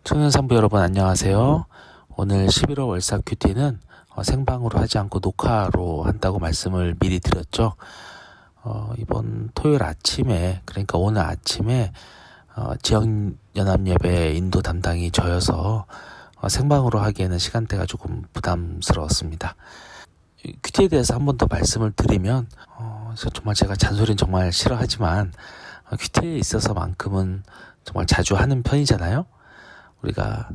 청년산부 여러분 안녕하세요. 오늘 11월 월삭 큐티는 생방으로 하지 않고 녹화로 한다고 말씀을 미리 드렸죠. 이번 토요일 아침에, 그러니까 오늘 아침에 지역연합예배 인도 담당이 저여서 생방으로 하기에는 시간대가 조금 부담스러웠습니다. 큐티에 대해서 한 번 더 말씀을 드리면 정말 제가 잔소리는 정말 싫어하지만 큐티에 있어서만큼은 정말 자주 하는 편이잖아요. 우리가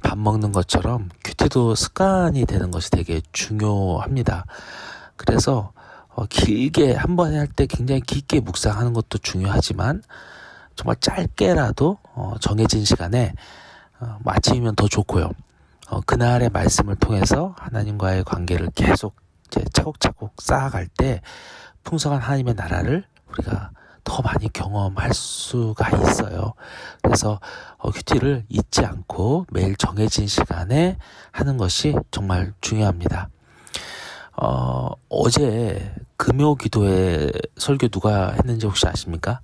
밥 먹는 것처럼 큐티도 습관이 되는 것이 되게 중요합니다. 그래서 길게 한 번에 할 때 굉장히 깊게 묵상하는 것도 중요하지만 정말 짧게라도 정해진 시간에 아침이면 더 좋고요. 그날의 말씀을 통해서 하나님과의 관계를 계속 이제 차곡차곡 쌓아갈 때 풍성한 하나님의 나라를 우리가 더 많이 경험할 수가 있어요. 그래서 큐티를 잊지 않고 매일 정해진 시간에 하는 것이 정말 중요합니다. 어제 금요 기도회 설교 누가 했는지 혹시 아십니까?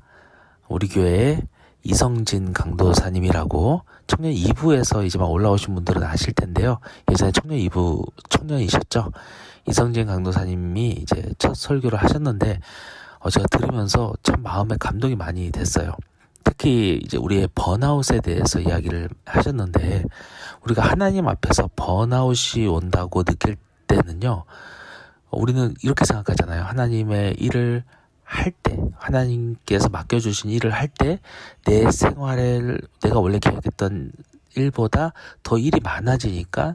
우리 교회의 이성진 강도사님이라고 청년 2부에서 이제 막 올라오신 분들은 아실 텐데요. 예전에 청년 2부 청년이셨죠. 이성진 강도사님이 이제 첫 설교를 하셨는데 제가 들으면서 참 마음에 감동이 많이 됐어요. 특히 이제 우리의 번아웃에 대해서 이야기를 하셨는데, 우리가 하나님 앞에서 번아웃이 온다고 느낄 때는요, 우리는 이렇게 생각하잖아요. 하나님의 일을 할 때, 하나님께서 맡겨주신 일을 할 때, 내 생활을 내가 원래 계획했던 일보다 더 일이 많아지니까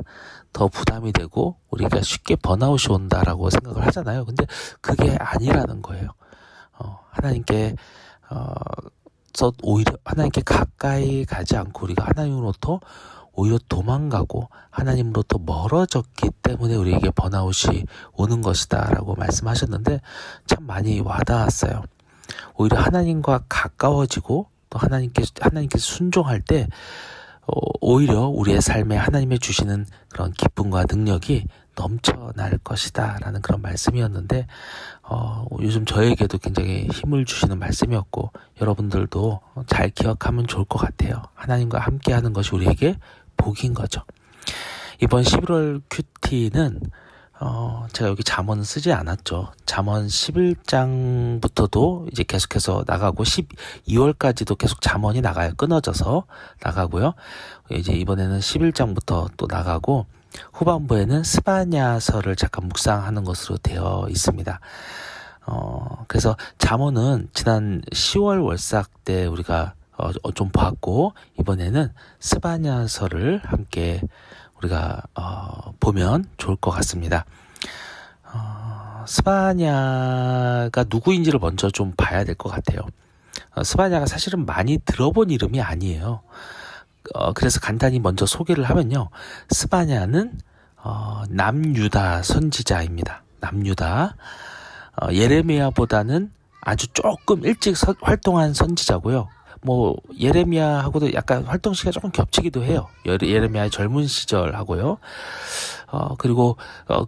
더 부담이 되고 우리가 쉽게 번아웃이 온다라고 생각을 하잖아요. 근데 그게 아니라는 거예요. 하나님께 오히려 하나님께 가까이 가지 않고 우리가 하나님으로부터 오히려 도망가고 하나님으로부터 멀어졌기 때문에 우리에게 번아웃이 오는 것이다라고 말씀하셨는데 참 많이 와닿았어요. 오히려 하나님과 가까워지고 또 하나님께 순종할 때 오히려 우리의 삶에 하나님의 주시는 그런 기쁨과 능력이 넘쳐날 것이다 라는 그런 말씀이었는데 요즘 저에게도 굉장히 힘을 주시는 말씀이었고 여러분들도 잘 기억하면 좋을 것 같아요. 하나님과 함께하는 것이 우리에게 복인 거죠. 이번 11월 큐티는 제가 여기 잠언은 쓰지 않았죠. 잠언 11장부터도 이제 계속해서 나가고 12월까지도 계속 잠언이 나가요. 끊어져서 나가고요. 이제 이번에는 11장부터 또 나가고 후반부에는 스바냐서를 잠깐 묵상하는 것으로 되어 있습니다. 그래서 잠언은 지난 10월 월삭 때 우리가 좀 봤고 이번에는 스바냐서를 함께 우리가 보면 좋을 것 같습니다. 스바냐가 누구인지를 먼저 좀 봐야 될 것 같아요. 스바냐가 사실은 많이 들어본 이름이 아니에요. 그래서 간단히 먼저 소개를 하면요. 스바냐는 남유다 선지자입니다. 남유다. 예레미야보다는 아주 조금 일찍 활동한 선지자고요. 예레미야하고도 약간 활동 시기가 조금 겹치기도 해요. 예레미야의 젊은 시절하고요. 그리고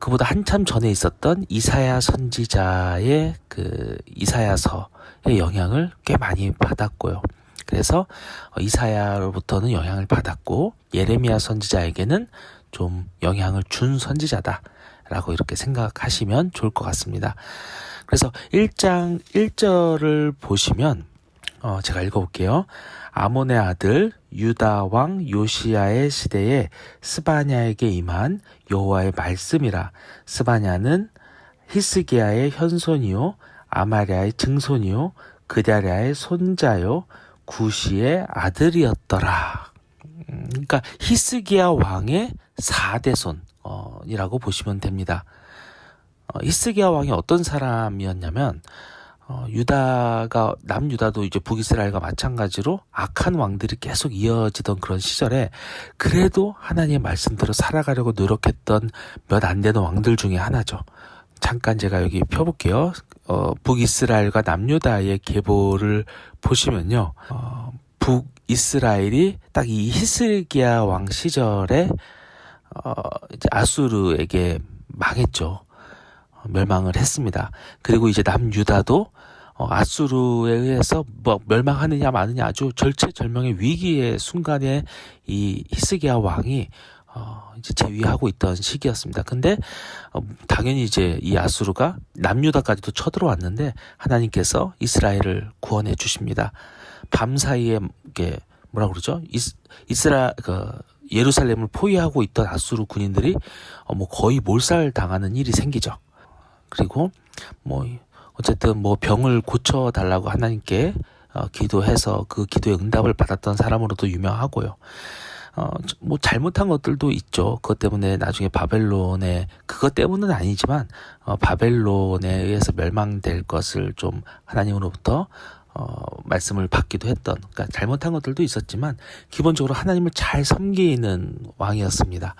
그보다 한참 전에 있었던 이사야 선지자의 그 이사야서의 영향을 꽤 많이 받았고요. 그래서 이사야로부터는 영향을 받았고 예레미야 선지자에게는 좀 영향을 준 선지자다라고 이렇게 생각하시면 좋을 것 같습니다. 그래서 1장 1절을 보시면 제가 읽어볼게요. 아몬의 아들 유다 왕 요시야의 시대에 스바냐에게 임한 여호와의 말씀이라. 스바냐는 히스기야의 현손이요 아마랴의 증손이요 그다랴의 손자요 구시의 아들이었더라. 그러니까 히스기야 왕의 4대손이라고 보시면 됩니다. 히스기야 왕이 어떤 사람이었냐면 남유다도 이제 북이스라엘과 마찬가지로 악한 왕들이 계속 이어지던 그런 시절에 그래도 하나님의 말씀대로 살아가려고 노력했던 몇 안 되는 왕들 중에 하나죠. 잠깐 제가 여기 펴볼게요. 북이스라엘과 남유다의 계보를 보시면요. 북이스라엘이 딱 이 히스기야 왕 시절에 이제 아수르에게 망했죠. 멸망을 했습니다. 그리고 이제 남유다도 아수르에 의해서 뭐 멸망하느냐 마느냐 아주 절체절명의 위기의 순간에 이 히스기야 왕이 이제 재위하고 있던 시기였습니다. 근데 당연히 이제 이 아수르가 남유다까지도 쳐들어왔는데 하나님께서 이스라엘을 구원해 주십니다. 밤 사이에 이게 뭐라 그러죠? 예루살렘을 포위하고 있던 아수르 군인들이 뭐 거의 몰살 당하는 일이 생기죠. 그리고 뭐 어쨌든 뭐 병을 고쳐 달라고 하나님께 기도해서 그 기도의 응답을 받았던 사람으로도 유명하고요. 뭐 잘못한 것들도 있죠. 그것 때문에 나중에 바벨론에 그것 때문은 아니지만 바벨론에 의해서 멸망될 것을 좀 하나님으로부터 말씀을 받기도 했던, 그러니까 잘못한 것들도 있었지만 기본적으로 하나님을 잘 섬기는 왕이었습니다.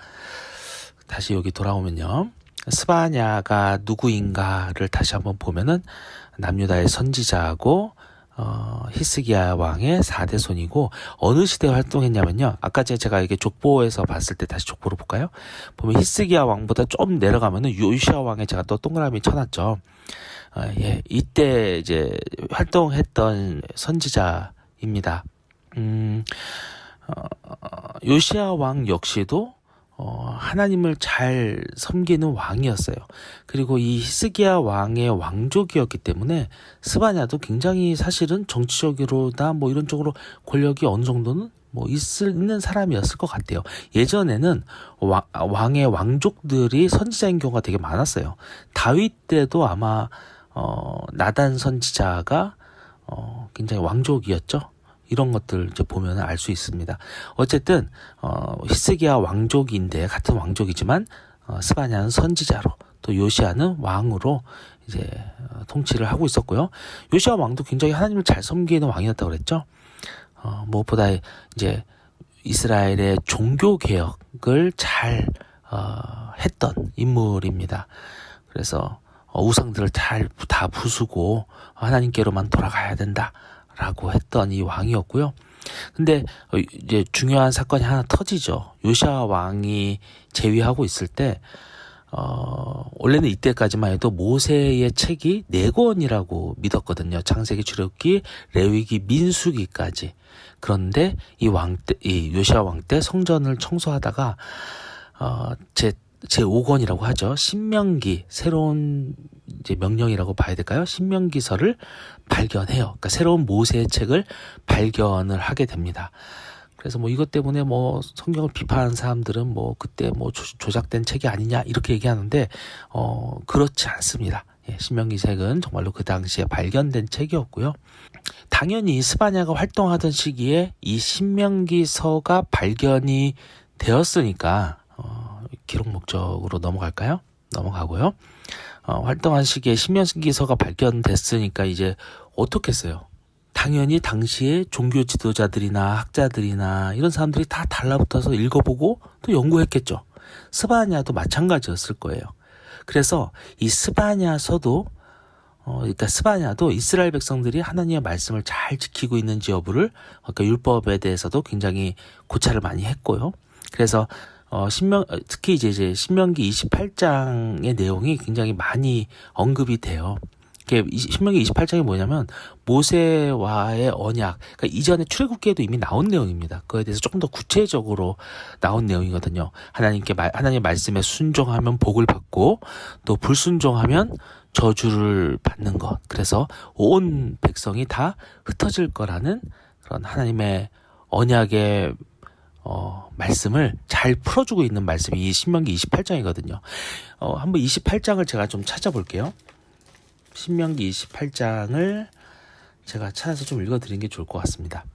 다시 여기 돌아오면요. 스바냐가 누구인가를 다시 한번 보면은 남유다의 선지자하고 히스기야 왕의 4대 손이고 어느 시대에 활동했냐면요. 아까 제가 이게 족보에서 봤을 때 다시 족보로 볼까요? 보면 히스기야 왕보다 좀 내려가면은 요시야 왕에 제가 또 동그라미 쳐놨죠. 이때 이제 활동했던 선지자입니다. 요시야 왕 역시도 하나님을 잘 섬기는 왕이었어요. 그리고 이 히스기야 왕의 왕족이었기 때문에 스바냐도 굉장히 사실은 정치적으로나 뭐 이런 쪽으로 권력이 어느 정도는 뭐 있는 사람이었을 것 같아요. 예전에는 왕의 왕족들이 선지자인 경우가 되게 많았어요. 다윗 때도 아마 나단 선지자가 굉장히 왕족이었죠. 이런 것들 이제 보면 알 수 있습니다. 어쨌든 히스기야 왕족인데 같은 왕족이지만 스바냐는 선지자로 또 요시야는 왕으로 이제 통치를 하고 있었고요. 요시야 왕도 굉장히 하나님을 잘 섬기는 왕이었다고 그랬죠. 무엇보다 이제 이스라엘의 종교 개혁을 잘 했던 인물입니다. 그래서 우상들을 다 부수고 하나님께로만 돌아가야 된다라고 했던 이 왕이었고요. 근데 이제 중요한 사건이 하나 터지죠. 요시야 왕이 재위하고 있을 때 원래는 이때까지만 해도 모세의 책이 4권이라고 믿었거든요. 창세기, 출애굽기, 레위기, 민수기까지. 그런데 이 요시야 왕 때 성전을 청소하다가 제 5권이라고 하죠. 신명기, 새로운 이제 명령이라고 봐야 될까요? 신명기서를 발견해요. 그러니까 새로운 모세의 책을 발견을 하게 됩니다. 그래서 뭐 이것 때문에 뭐 성경을 비판하는 사람들은 뭐 그때 뭐 조작된 책이 아니냐 이렇게 얘기하는데 그렇지 않습니다. 신명기책은 정말로 그 당시에 발견된 책이었고요. 당연히 스바냐가 활동하던 시기에 이 신명기서가 발견이 되었으니까 기록 목적으로 넘어가고요. 활동한 시기에 신명기서가 발견됐으니까 이제 어떻겠어요? 당연히 당시에 종교 지도자들이나 학자들이나 이런 사람들이 다 달라붙어서 읽어보고 또 연구했겠죠. 스바냐도 마찬가지였을 거예요. 그래서 이 스바냐서도 그러니까 스바냐도 이스라엘 백성들이 하나님의 말씀을 잘 지키고 있는지 여부를 그러니까 율법에 대해서도 굉장히 고찰을 많이 했고요. 그래서 특히 이제 신명기 28장의 내용이 굉장히 많이 언급이 돼요. 신명기 28장이 뭐냐면 모세와의 언약, 그러니까 이전에 출애굽기에도 이미 나온 내용입니다. 그거에 대해서 조금 더 구체적으로 나온 내용이거든요. 하나님의 말씀에 순종하면 복을 받고 또 불순종하면 저주를 받는 것. 그래서 온 백성이 다 흩어질 거라는 그런 하나님의 언약의 말씀을 잘 풀어주고 있는 말씀이 이 신명기 28장이거든요. 한번 28장을 제가 좀 찾아볼게요. 신명기 28장을 제가 찾아서 좀 읽어드리는 게 좋을 것 같습니다.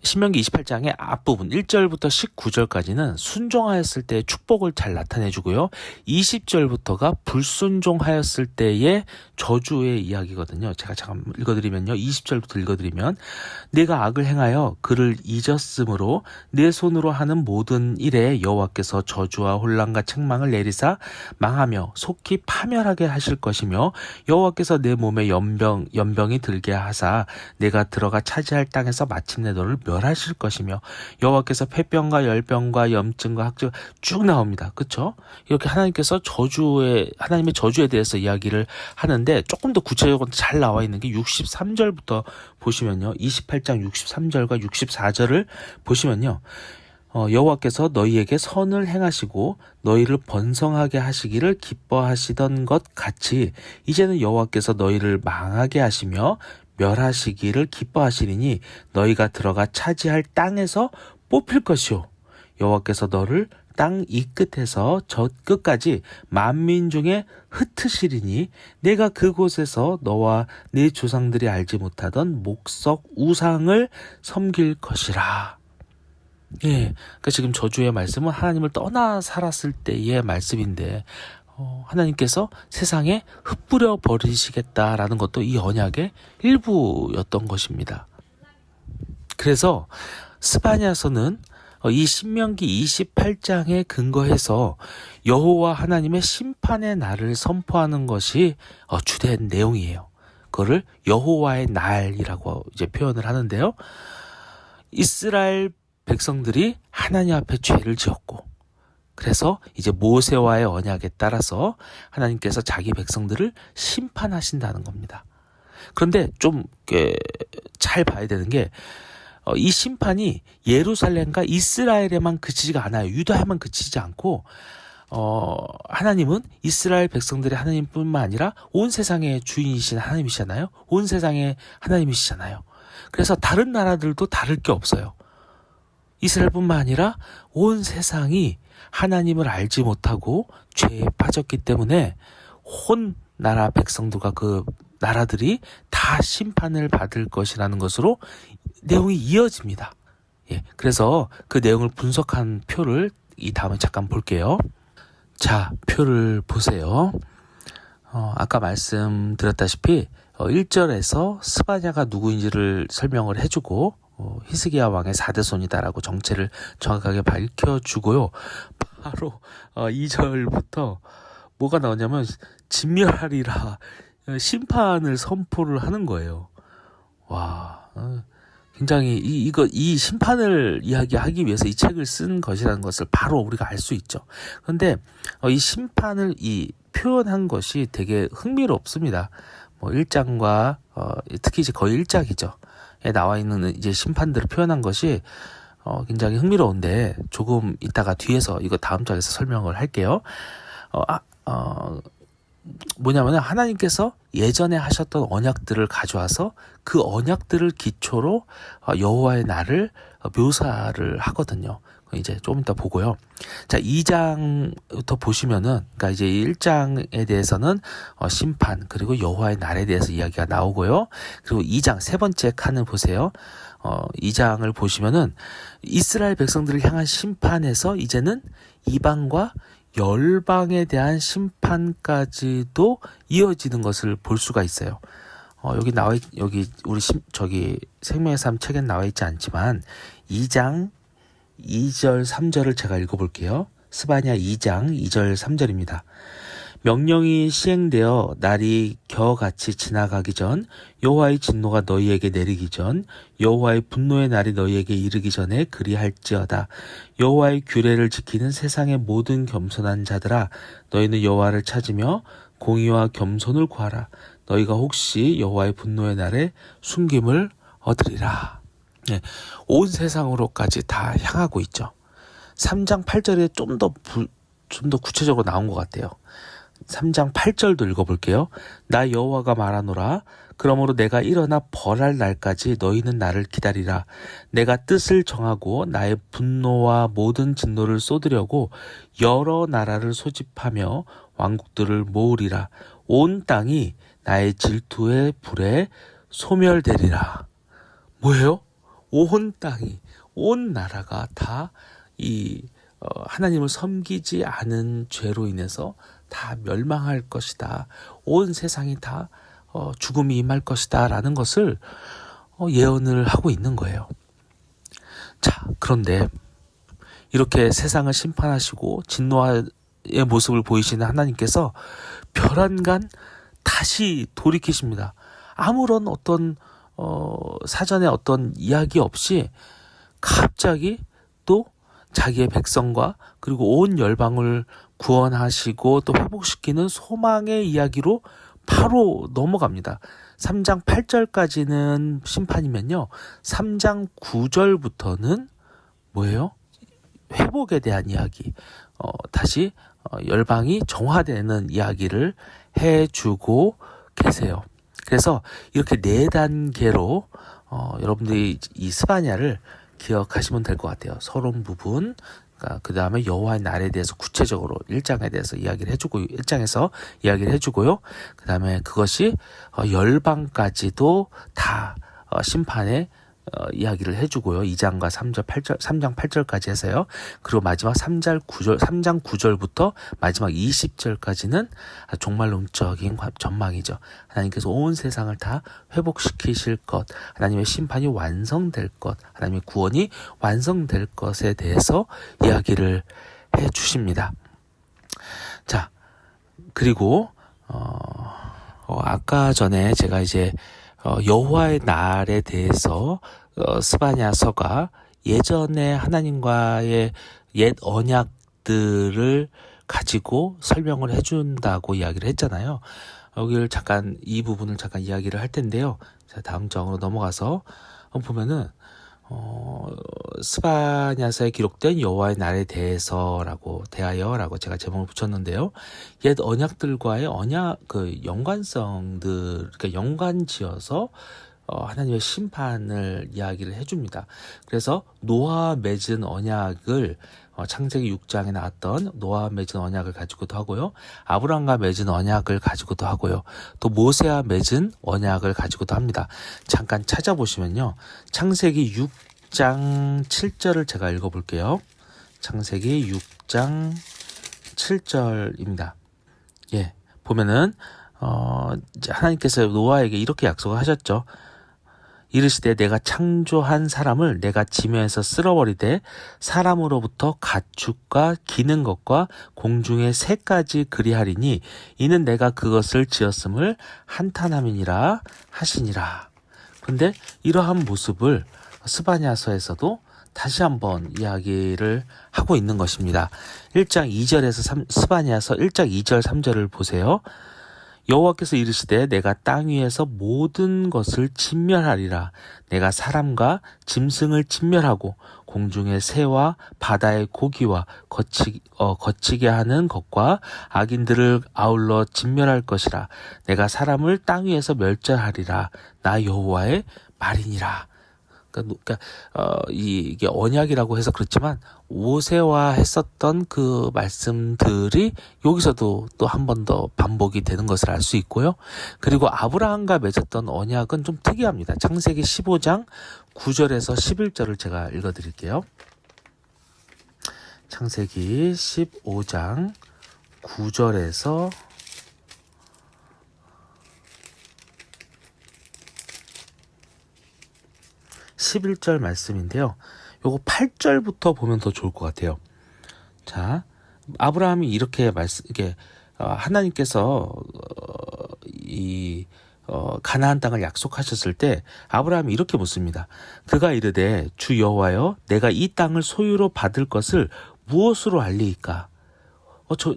신명기 28장의 앞부분 1절부터 19절까지는 순종하였을 때의 축복을 잘 나타내주고요. 20절부터가 불순종하였을 때의 저주의 이야기거든요. 제가 잠깐 읽어드리면요. 20절부터 읽어드리면 내가 악을 행하여 그를 잊었으므로 내 손으로 하는 모든 일에 여호와께서 저주와 혼란과 책망을 내리사 망하며 속히 파멸하게 하실 것이며 여호와께서 내 몸에 연병이 들게 하사 내가 들어가 차지할 땅에서 마침내 너를 멸하실 것이며 여호와께서 폐병과 열병과 염증과 학증 쭉 나옵니다. 그렇죠? 이렇게 하나님께서 하나님의 저주에 대해서 이야기를 하는데 조금 더 구체적으로 잘 나와 있는 게 63절부터 보시면요. 28장 63절과 64절을 보시면요. 여호와께서 너희에게 선을 행하시고 너희를 번성하게 하시기를 기뻐하시던 것 같이 이제는 여호와께서 너희를 망하게 하시며 멸하시기를 기뻐하시리니 너희가 들어가 차지할 땅에서 뽑힐 것이요 여호와께서 너를 땅 이 끝에서 저 끝까지 만민 중에 흩으시리니 내가 그곳에서 너와 네 조상들이 알지 못하던 목석 우상을 섬길 것이라. 예, 그러니까 지금 저주의 말씀은 하나님을 떠나 살았을 때의 말씀인데 하나님께서 세상에 흩뿌려 버리시겠다라는 것도 이 언약의 일부였던 것입니다. 그래서 스바냐서는 이 신명기 28장에 근거해서 여호와 하나님의 심판의 날을 선포하는 것이 주된 내용이에요. 그거를 여호와의 날이라고 이제 표현을 하는데요. 이스라엘 백성들이 하나님 앞에 죄를 지었고 그래서 이제 모세와의 언약에 따라서 하나님께서 자기 백성들을 심판하신다는 겁니다. 그런데 좀 잘 봐야 되는 게 이 심판이 예루살렘과 이스라엘에만 그치지가 않아요. 유다에만 그치지 않고 하나님은 이스라엘 백성들의 하나님뿐만 아니라 온 세상의 주인이신 하나님이시잖아요. 온 세상의 하나님이시잖아요. 그래서 다른 나라들도 다를 게 없어요. 이스라엘뿐만 아니라 온 세상이 하나님을 알지 못하고 죄에 빠졌기 때문에 온 나라 백성들과 그 나라들이 다 심판을 받을 것이라는 것으로 내용이 이어집니다. 예, 그래서 그 내용을 분석한 표를 이 다음에 잠깐 볼게요. 자, 표를 보세요. 아까 말씀드렸다시피 1절에서 스바냐가 누구인지를 설명을 해주고 히스기야 왕의 4대손이다라고 정체를 정확하게 밝혀주고요. 바로 2절부터 뭐가 나오냐면 진멸하리라 심판을 선포를 하는 거예요. 와, 굉장히 이 심판을 이야기하기 위해서 이 책을 쓴 것이라는 것을 바로 우리가 알 수 있죠. 그런데 이 심판을 표현한 것이 되게 흥미롭습니다. 1장과 특히 이제 거의 1장이죠. 에 나와 있는 이제 심판들을 표현한 것이 굉장히 흥미로운데 조금 이따가 뒤에서 이거 다음 장에서 설명을 할게요. 뭐냐면 하나님께서 예전에 하셨던 언약들을 가져와서 그 언약들을 기초로 여호와의 날을 묘사를 하거든요. 이제 조금 이따 보고요. 자, 2장부터 보시면은, 그러니까 이제 1장에 대해서는 심판 그리고 여호와의 날에 대해서 이야기가 나오고요. 그리고 2장 세 번째 칸을 보세요. 2장을 보시면은 이스라엘 백성들을 향한 심판에서 이제는 이방과 열방에 대한 심판까지도 이어지는 것을 볼 수가 있어요. 여기 우리 생명의 삶 책엔 나와 있지 않지만 2장 2절 3절을 제가 읽어볼게요. 스바냐 2장 2절 3절입니다. 명령이 시행되어 날이 겨같이 지나가기 전 여호와의 진노가 너희에게 내리기 전 여호와의 분노의 날이 너희에게 이르기 전에 그리할지어다. 여호와의 규례를 지키는 세상의 모든 겸손한 자들아 너희는 여호와를 찾으며 공의와 겸손을 구하라. 너희가 혹시 여호와의 분노의 날에 숨김을 얻으리라. 네, 온 세상으로까지 다 향하고 있죠. 3장 8절에 좀 더 구체적으로 나온 것 같아요. 3장 8절도 읽어볼게요. 나 여호와가 말하노라. 그러므로 내가 일어나 벌할 날까지 너희는 나를 기다리라. 내가 뜻을 정하고 나의 분노와 모든 진노를 쏟으려고 여러 나라를 소집하며 왕국들을 모으리라. 온 땅이 나의 질투의 불에 소멸되리라. 뭐예요? 온 땅이, 온 나라가 다 하나님을 섬기지 않은 죄로 인해서 다 멸망할 것이다. 온 세상이 다 죽음이 임할 것이다. 라는 것을 예언을 하고 있는 거예요. 자, 그런데 이렇게 세상을 심판하시고 진노의 모습을 보이시는 하나님께서 별안간 다시 돌이키십니다. 아무런 어떤 사전에 어떤 이야기 없이 갑자기 또 자기의 백성과 그리고 온 열방을 구원하시고 또 회복시키는 소망의 이야기로 바로 넘어갑니다. 3장 8절까지는 심판이면요, 3장 9절부터는 뭐예요? 회복에 대한 이야기, 다시 열방이 정화되는 이야기를 해주고 계세요. 그래서 이렇게 4단계로 여러분들이 이 스바냐를 기억하시면 될 것 같아요. 서론 부분, 그 다음에 여호와의 날에 대해서 구체적으로 1장에 대해서 이야기를 해주고, 1장에서 이야기를 해주고요. 그 다음에 그것이 열방까지도 다 심판의 이야기를 해주고요. 2장과 3장 8절까지 해서요. 그리고 마지막 3장 9절부터 마지막 20절까지는 종말론적인 전망이죠. 하나님께서 온 세상을 다 회복시키실 것, 하나님의 심판이 완성될 것, 하나님의 구원이 완성될 것에 대해서 이야기를 해주십니다. 자, 그리고 아까 전에 제가 이제 여호와의 날에 대해서 스바냐서가 예전에 하나님과의 옛 언약들을 가지고 설명을 해준다고 이야기를 했잖아요. 여기를 잠깐, 이 부분을 잠깐 이야기를 할 텐데요. 자, 다음 장으로 넘어가서 보면은 스바냐서에 기록된 여호와의 날에 대하여라고 제가 제목을 붙였는데요. 옛 언약들과의 연관성들, 그러니까 연관지어서 하나님의 심판을 이야기를 해줍니다. 그래서 노아와 맺은 언약을 창세기 6장에 나왔던 노아와 맺은 언약을 가지고도 하고요. 아브라함과 맺은 언약을 가지고도 하고요. 또 모세와 맺은 언약을 가지고도 합니다. 잠깐 찾아보시면요. 창세기 6장 7절을 제가 읽어볼게요. 창세기 6장 7절입니다. 예, 보면은 하나님께서 노아에게 이렇게 약속을 하셨죠. 이르시되 내가 창조한 사람을 내가 지면에서 쓸어버리되 사람으로부터 가축과 기는 것과 공중의 새까지 그리하리니 이는 내가 그것을 지었음을 한탄함이니라 하시니라. 그런데 이러한 모습을 스바냐서에서도 다시 한번 이야기를 하고 있는 것입니다. 1장 2절에서 스바냐서 1장 2절 3절을 보세요. 여호와께서 이르시되 내가 땅 위에서 모든 것을 진멸하리라. 내가 사람과 짐승을 진멸하고 공중의 새와 바다의 고기와 거치게 하는 것과 악인들을 아울러 진멸할 것이라. 내가 사람을 땅 위에서 멸절하리라. 나 여호와의 말이니라. 그러니까 이게 언약이라고 해서 그렇지만 오세화했었던 그 말씀들이 여기서도 또 한 번 더 반복이 되는 것을 알 수 있고요. 그리고 아브라함과 맺었던 언약은 좀 특이합니다. 창세기 15장 9절에서 11절을 제가 읽어드릴게요. 창세기 15장 9절에서 11절 말씀인데요. 요거 8절부터 보면 더 좋을 것 같아요. 자, 아브라함이 이렇게 하나님께서 가나안 땅을 약속하셨을 때 아브라함이 이렇게 묻습니다. 그가 이르되 주 여호와여 내가 이 땅을 소유로 받을 것을 무엇으로 알리이까?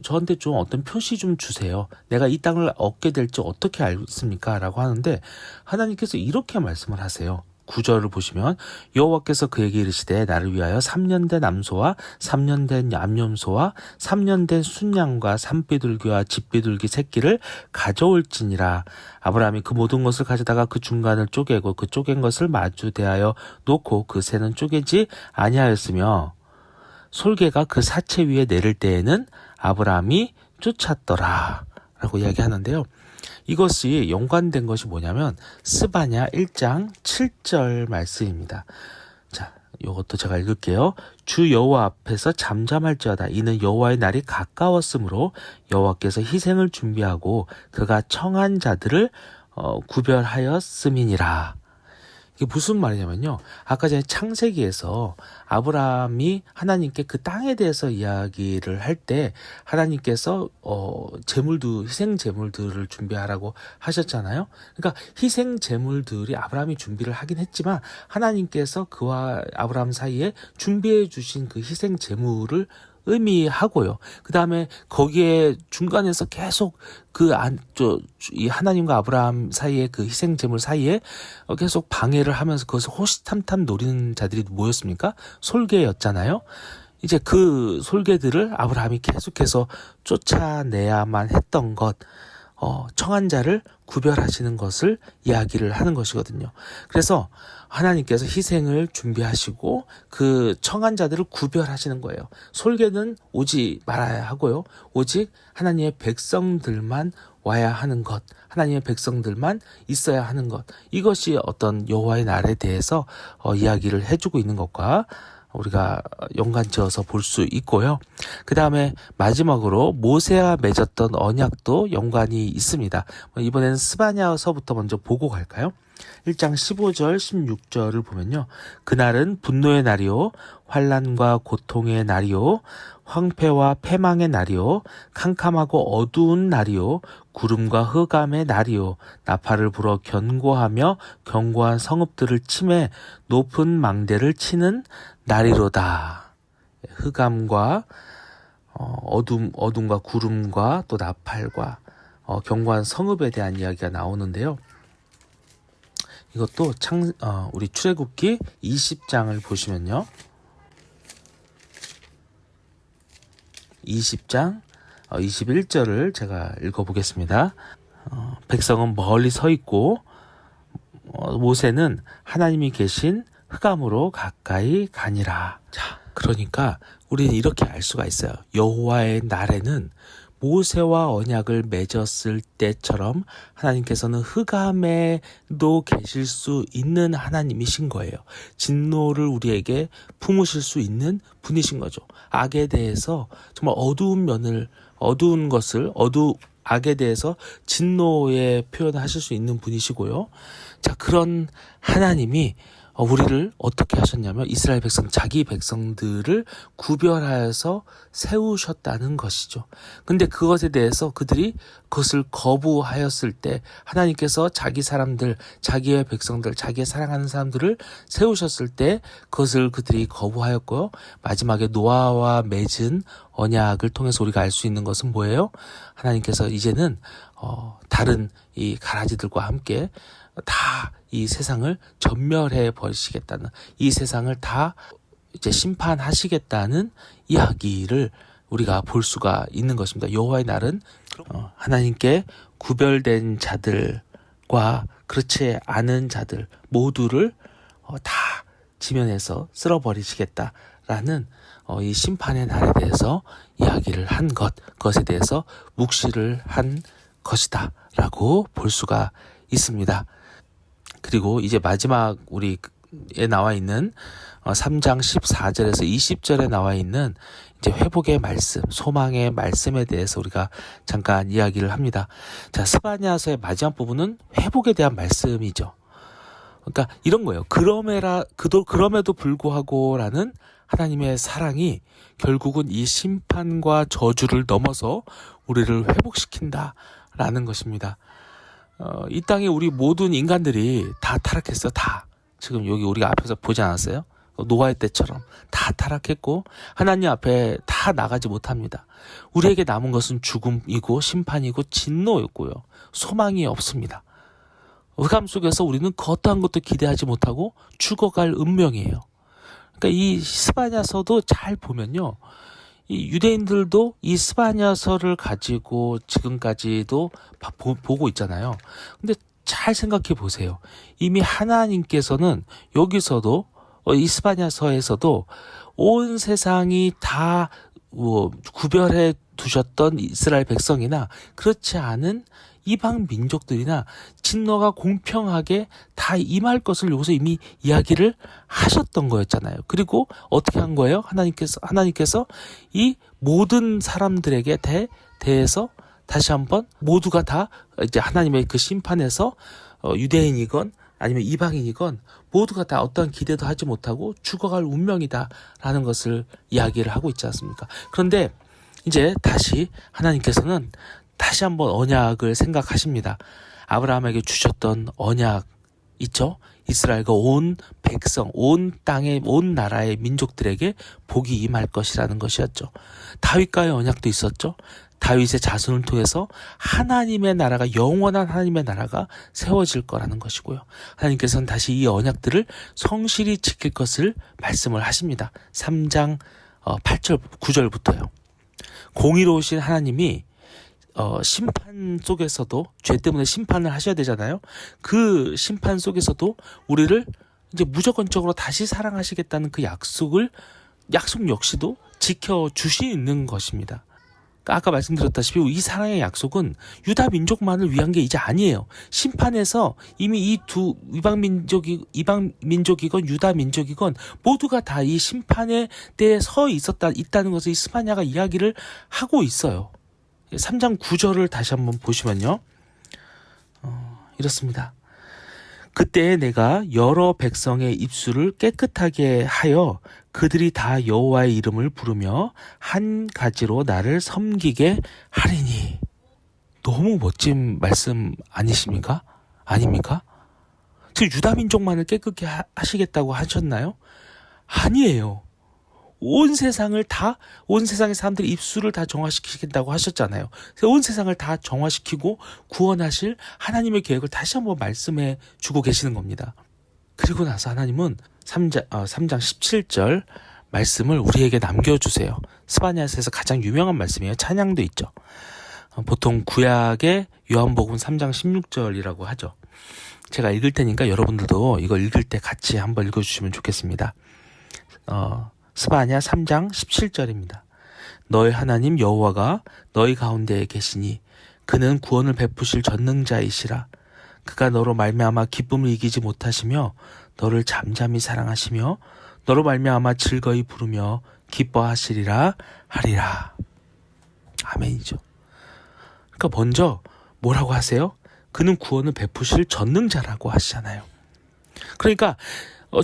저한테 좀 어떤 표시 좀 주세요. 내가 이 땅을 얻게 될지 어떻게 알습니까? 라고 하는데 하나님께서 이렇게 말씀을 하세요. 9절을 보시면 여호와께서 그에게 이르시되 나를 위하여 3년 된 암소와 3년 된 암염소와 3년 된 순양과 산비둘기와 집비둘기 새끼를 가져올지니라. 아브라함이 그 모든 것을 가져다가 그 중간을 쪼개고 그 쪼갠 것을 마주 대하여 놓고 그 새는 쪼개지 아니하였으며 솔개가 그 사체 위에 내릴 때에는 아브라함이 쫓았더라 라고 이야기하는데요. 이것이 연관된 것이 뭐냐면 스바냐 1장 7절 말씀입니다. 자, 이것도 제가 읽을게요. 주 여호와 앞에서 잠잠할지어다. 이는 여호와의 날이 가까웠으므로 여호와께서 희생을 준비하고 그가 청한 자들을 구별하였음이니라. 이게 무슨 말이냐면요. 아까 전에 창세기에서 아브라함이 하나님께 그 땅에 대해서 이야기를 할 때 하나님께서 희생 제물들을 준비하라고 하셨잖아요. 그러니까 희생 제물들이 아브라함이 준비를 하긴 했지만 하나님께서 그와 아브라함 사이에 준비해 주신 그 희생 제물을 의미하고요. 그 다음에 거기에 중간에서 계속 이 하나님과 아브라함 사이에 그 희생제물 사이에 계속 방해를 하면서 그것을 호시탐탐 노리는 자들이 뭐였습니까? 솔개였잖아요. 이제 그 솔개들을 아브라함이 계속해서 쫓아내야만 했던 것, 청한 자를 구별하시는 것을 이야기를 하는 것이거든요. 그래서 하나님께서 희생을 준비하시고 그 청한 자들을 구별하시는 거예요. 솔개는 오지 말아야 하고요. 오직 하나님의 백성들만 와야 하는 것, 하나님의 백성들만 있어야 하는 것, 이것이 어떤 여호와의 날에 대해서 이야기를 해주고 있는 것과 우리가 연관지어서 볼 수 있고요. 그 다음에 마지막으로 모세와 맺었던 언약도 연관이 있습니다. 이번에는 스바냐서부터 먼저 보고 갈까요? 1장 15절 16절을 보면요. 그날은 분노의 날이요 환난과 고통의 날이요 황폐와 패망의 날이요 캄캄하고 어두운 날이요 구름과 흑암의 날이요 나팔을 불어 견고하며 견고한 성읍들을 치매 높은 망대를 치는 날이로다. 흑암과 어둠과 구름과 또 나팔과 견고한 성읍에 대한 이야기가 나오는데요. 이것도 우리 출애굽기 20장을 보시면요. 20장 21절을 제가 읽어보겠습니다. 백성은 멀리 서 있고 모세는 하나님이 계신 흑암으로 가까이 가니라. 자, 그러니까 우리는 이렇게 알 수가 있어요. 여호와의 날에는 모세와 언약을 맺었을 때처럼 하나님께서는 흑암에도 계실 수 있는 하나님이신 거예요. 진노를 우리에게 품으실 수 있는 분이신 거죠. 악에 대해서 정말 악에 대해서 진노의 표현을 하실 수 있는 분이시고요. 자, 그런 하나님이 우리를 어떻게 하셨냐면 이스라엘 백성, 자기 백성들을 구별하여서 세우셨다는 것이죠. 근데 그것에 대해서 그들이 그것을 거부하였을 때 하나님께서 자기 사람들, 자기의 백성들, 자기의 사랑하는 사람들을 세우셨을 때 그것을 그들이 거부하였고요. 마지막에 노아와 맺은 언약을 통해서 우리가 알 수 있는 것은 뭐예요? 하나님께서 이제는 다른 이 가라지들과 함께 다 이 세상을 전멸해 버리시겠다는, 이 세상을 다 이제 심판하시겠다는 이야기를 우리가 볼 수가 있는 것입니다. 여호와의 날은 하나님께 구별된 자들과 그렇지 않은 자들 모두를 다 지면에서 쓸어버리시겠다라는 이 심판의 날에 대해서 이야기를 한 그것에 대해서 묵시를 한 것이다라고 볼 수가 있습니다. 그리고 이제 마지막 우리에 나와 있는 3장 14절에서 20절에 나와 있는 이제 회복의 말씀, 소망의 말씀에 대해서 우리가 잠깐 이야기를 합니다. 자, 스바냐서의 마지막 부분은 회복에 대한 말씀이죠. 그러니까 이런 거예요. 그럼에도 불구하고라는 하나님의 사랑이 결국은 이 심판과 저주를 넘어서 우리를 회복시킨다라는 것입니다. 이 땅에 우리 모든 인간들이 다 타락했어. 다. 지금 여기 우리가 앞에서 보지 않았어요? 노아의 때처럼 다 타락했고 하나님 앞에 다 나가지 못합니다. 우리에게 남은 것은 죽음이고 심판이고 진노였고요. 소망이 없습니다. 흑암 속에서 우리는 그 어떠한 것도 기대하지 못하고 죽어갈 운명이에요. 그러니까 이 스바냐서도 잘 보면요. 이 유대인들도 이 스바냐서를 가지고 지금까지도 보고 있잖아요. 근데 잘 생각해 보세요. 이미 하나님께서는 여기서도 이 스바냐서에서도 온 세상이 다 구별해 두셨던 이스라엘 백성이나 그렇지 않은 이방 민족들이나 진노가 공평하게 다 임할 것을 여기서 이미 이야기를 하셨던 거였잖아요. 그리고 어떻게 한 거예요? 하나님께서 이 모든 사람들에게 대해서 다시 한번 모두가 다 이제 하나님의 그 심판에서 유대인이건 아니면 이방인이건 모두가 다 어떠한 기대도 하지 못하고 죽어갈 운명이다라는 것을 이야기를 하고 있지 않습니까? 그런데 이제 다시 하나님께서는 다시 한번 언약을 생각하십니다. 아브라함에게 주셨던 언약 있죠? 이스라엘과 온 백성, 온 땅의, 온 나라의 민족들에게 복이 임할 것이라는 것이었죠. 다윗과의 언약도 있었죠. 다윗의 자손을 통해서 하나님의 나라가, 영원한 하나님의 나라가 세워질 거라는 것이고요. 하나님께서는 다시 이 언약들을 성실히 지킬 것을 말씀을 하십니다. 3장 8절, 9절부터요. 공의로우신 하나님이 심판 속에서도, 죄 때문에 심판을 하셔야 되잖아요. 그 심판 속에서도 우리를 이제 무조건적으로 다시 사랑하시겠다는 그 약속 역시도 지켜주시는 것입니다. 아까 말씀드렸다시피 이 사랑의 약속은 유다 민족만을 위한 게 이제 아니에요. 심판에서 이미 이 두 이방 민족이건 유다 민족이건 모두가 다 이 심판의 때에 서 있다는 것을 이 스바냐가 이야기를 하고 있어요. 3장 9절을 다시 한번 보시면요. 이렇습니다. 그때 내가 여러 백성의 입술을 깨끗하게 하여 그들이 다 여호와의 이름을 부르며 한 가지로 나를 섬기게 하리니. 너무 멋진 말씀 아니십니까? 아닙니까? 지금 유다 민족만을 깨끗게 하시겠다고 하셨나요? 아니에요. 온 세상의 사람들의 입술을 다 정화시키겠다고 하셨잖아요. 온 세상을 다 정화시키고 구원하실 하나님의 계획을 다시 한번 말씀해 주고 계시는 겁니다. 그리고 나서 하나님은 3장 17절 말씀을 우리에게 남겨주세요. 스바냐서에서 가장 유명한 말씀이에요. 찬양도 있죠. 보통 구약의 요한복음 3장 16절이라고 하죠. 제가 읽을 테니까 여러분들도 이거 읽을 때 같이 한번 읽어주시면 좋겠습니다. 스바냐 3장 17절입니다. 너희 하나님 여호와가 너희 가운데에 계시니 그는 구원을 베푸실 전능자이시라. 그가 너로 말미암아 기쁨을 이기지 못하시며 너를 잠잠히 사랑하시며 너로 말미암아 즐거이 부르며 기뻐하시리라 하리라. 아멘이죠. 그러니까 먼저 뭐라고 하세요? 그는 구원을 베푸실 전능자라고 하시잖아요. 그러니까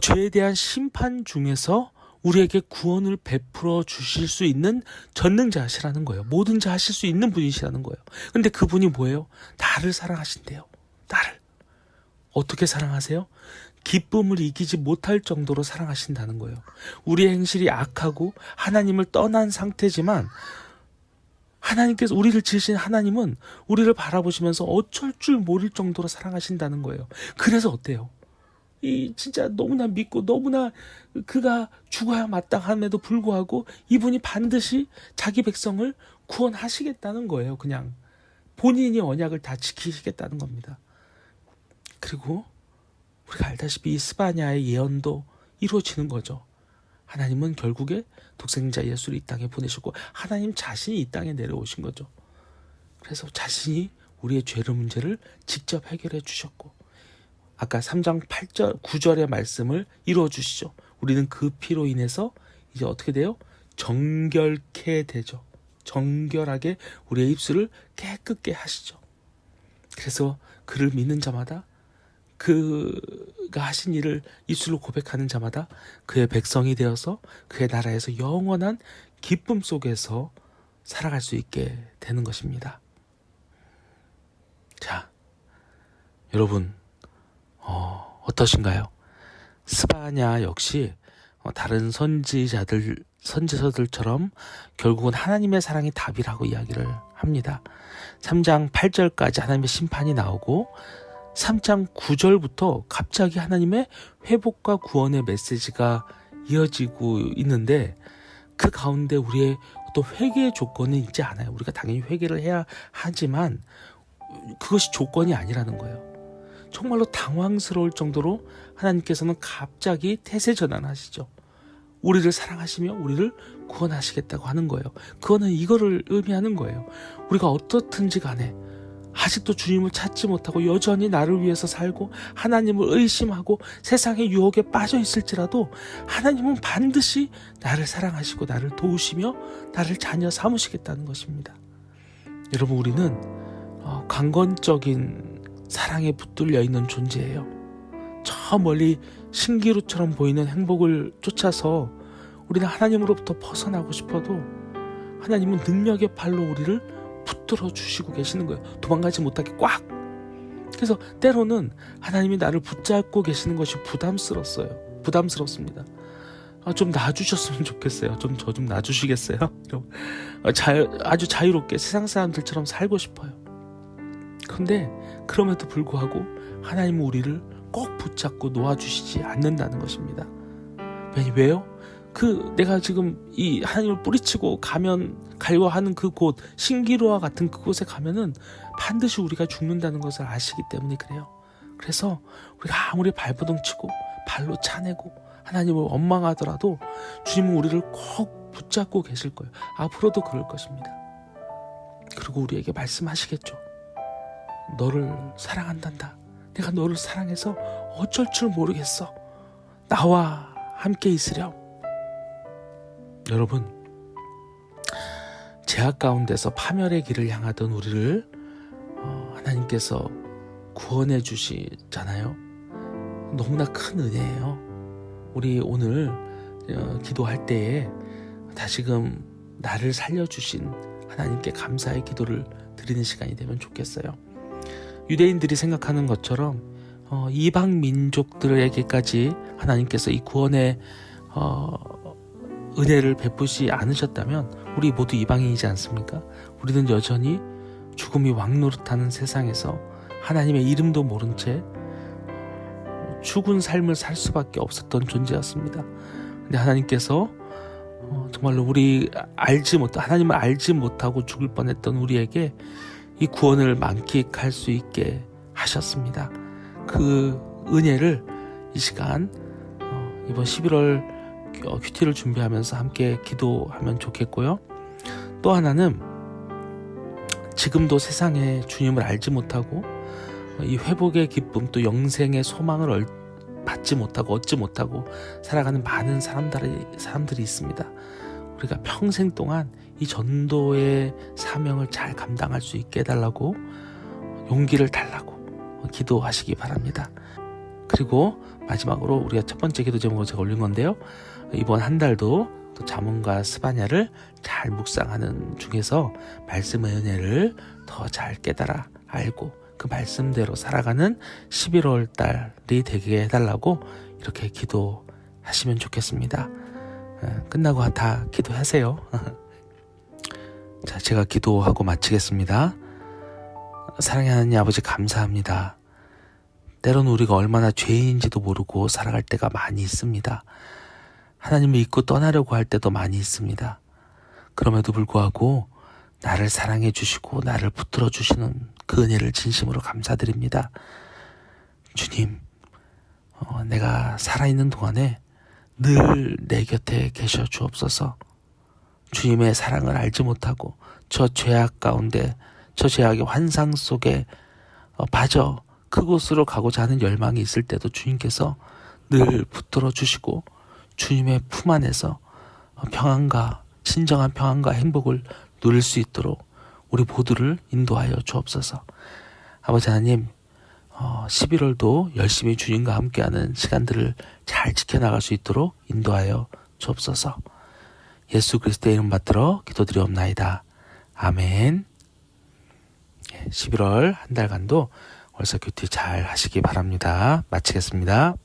죄에 대한 심판 중에서 우리에게 구원을 베풀어 주실 수 있는 전능자시라는 거예요. 뭐든지 하실 수 있는 분이시라는 거예요. 근데 그분이 뭐예요? 나를 사랑하신대요. 나를. 어떻게 사랑하세요? 기쁨을 이기지 못할 정도로 사랑하신다는 거예요. 우리의 행실이 악하고 하나님을 떠난 상태지만 하나님께서 우리를 지으신 하나님은 우리를 바라보시면서 어쩔 줄 모를 정도로 사랑하신다는 거예요. 그래서 어때요? 진짜 너무나 믿고 너무나 그가 죽어야 마땅함에도 불구하고 이분이 반드시 자기 백성을 구원하시겠다는 거예요. 그냥 본인이 언약을 다 지키시겠다는 겁니다. 그리고 우리가 알다시피 이 스바냐의 예언도 이루어지는 거죠. 하나님은 결국에 독생자 예수를 이 땅에 보내셨고 하나님 자신이 이 땅에 내려오신 거죠. 그래서 자신이 우리의 죄의 문제를 직접 해결해 주셨고 아까 3장 8절, 9절의 말씀을 이루어 주시죠. 우리는 그 피로 인해서 이제 어떻게 돼요? 정결케 되죠. 정결하게 우리의 입술을 깨끗게 하시죠. 그래서 그를 믿는 자마다 그가 하신 일을 입술로 고백하는 자마다 그의 백성이 되어서 그의 나라에서 영원한 기쁨 속에서 살아갈 수 있게 되는 것입니다. 자, 여러분 어떠신가요? 스바냐 역시 다른 선지서들처럼 결국은 하나님의 사랑이 답이라고 이야기를 합니다. 3장 8절까지 하나님의 심판이 나오고 3장 9절부터 갑자기 하나님의 회복과 구원의 메시지가 이어지고 있는데 그 가운데 우리의 어떤 회개의 조건은 있지 않아요. 우리가 당연히 회개를 해야 하지만 그것이 조건이 아니라는 거예요. 정말로 당황스러울 정도로 하나님께서는 갑자기 태세 전환하시죠. 우리를 사랑하시며 우리를 구원하시겠다고 하는 거예요. 그거는 이거를 의미하는 거예요. 우리가 어떻든지 간에 아직도 주님을 찾지 못하고 여전히 나를 위해서 살고 하나님을 의심하고 세상의 유혹에 빠져 있을지라도 하나님은 반드시 나를 사랑하시고 나를 도우시며 나를 자녀 삼으시겠다는 것입니다. 여러분, 우리는 강건적인 사랑에 붙들려 있는 존재예요. 저 멀리 신기루처럼 보이는 행복을 쫓아서 우리는 하나님으로부터 벗어나고 싶어도 하나님은 능력의 팔로 우리를 붙들어 주시고 계시는 거예요. 도망가지 못하게 꽉. 그래서 때로는 하나님이 나를 붙잡고 계시는 것이 부담스럽습니다. 좀 놔주셨으면 좋겠어요. 저 좀 놔주시겠어요? 아주 자유롭게 세상 사람들처럼 살고 싶어요. 그런데 그럼에도 불구하고 하나님은 우리를 꼭 붙잡고 놓아주시지 않는다는 것입니다. 왜요? 내가 지금 이 하나님을 뿌리치고 가려고 하는 그곳, 신기루와 같은 그곳에 가면은 반드시 우리가 죽는다는 것을 아시기 때문에 그래요. 그래서 우리가 아무리 발버둥치고 발로 차내고 하나님을 원망하더라도 주님은 우리를 꼭 붙잡고 계실 거예요. 앞으로도 그럴 것입니다. 그리고 우리에게 말씀하시겠죠. 너를 사랑한단다. 내가 너를 사랑해서 어쩔 줄 모르겠어. 나와 함께 있으렴. 여러분, 죄악 가운데서 파멸의 길을 향하던 우리를 하나님께서 구원해 주시잖아요. 너무나 큰 은혜예요. 우리 오늘 기도할 때에 다시금 나를 살려주신 하나님께 감사의 기도를 드리는 시간이 되면 좋겠어요. 유대인들이 생각하는 것처럼 이방 민족들에게까지 하나님께서 이 구원의 은혜를 베푸지 않으셨다면 우리 모두 이방인이지 않습니까? 우리는 여전히 죽음이 왕노릇하는 세상에서 하나님의 이름도 모른 채 죽은 삶을 살 수밖에 없었던 존재였습니다. 근데 하나님께서 정말로 하나님을 알지 못하고 죽을 뻔했던 우리에게 이 구원을 만끽할 수 있게 하셨습니다. 그 은혜를 이 시간 이번 11월 큐티를 준비하면서 함께 기도하면 좋겠고요. 또 하나는 지금도 세상에 주님을 알지 못하고 이 회복의 기쁨 또 영생의 소망을 받지 못하고 얻지 못하고 살아가는 많은 사람들이 있습니다. 우리가 평생 동안 이 전도의 사명을 잘 감당할 수 있게 해달라고 용기를 달라고 기도하시기 바랍니다. 그리고 마지막으로 우리가 첫 번째 기도 제목으로 제가 올린 건데요. 이번 한 달도 또 자문과 스바냐를 잘 묵상하는 중에서 말씀의 은혜를 더 잘 깨달아 알고 그 말씀대로 살아가는 11월 달이 되게 해달라고 이렇게 기도하시면 좋겠습니다. 끝나고 다 기도하세요. 자, 제가 기도하고 마치겠습니다. 사랑의 하나님 아버지 감사합니다. 때로는 우리가 얼마나 죄인인지도 모르고 살아갈 때가 많이 있습니다. 하나님을 잊고 떠나려고 할 때도 많이 있습니다. 그럼에도 불구하고 나를 사랑해 주시고 나를 붙들어 주시는 그 은혜를 진심으로 감사드립니다. 주님, 내가 살아있는 동안에 늘 내 곁에 계셔 주옵소서. 주님의 사랑을 알지 못하고 저 죄악 가운데 저 죄악의 환상 속에 빠져 그곳으로 가고자 하는 열망이 있을 때도 주님께서 늘 붙들어 주시고 주님의 품 안에서 평안과 진정한 평안과 행복을 누릴 수 있도록 우리 모두를 인도하여 주옵소서. 아버지 하나님, 11월도 열심히 주님과 함께하는 시간들을 잘 지켜나갈 수 있도록 인도하여 주옵소서. 예수 그리스도의 이름 받들어 기도드리옵나이다. 아멘. 11월 한 달간도 월서 큐티 잘 하시기 바랍니다. 마치겠습니다.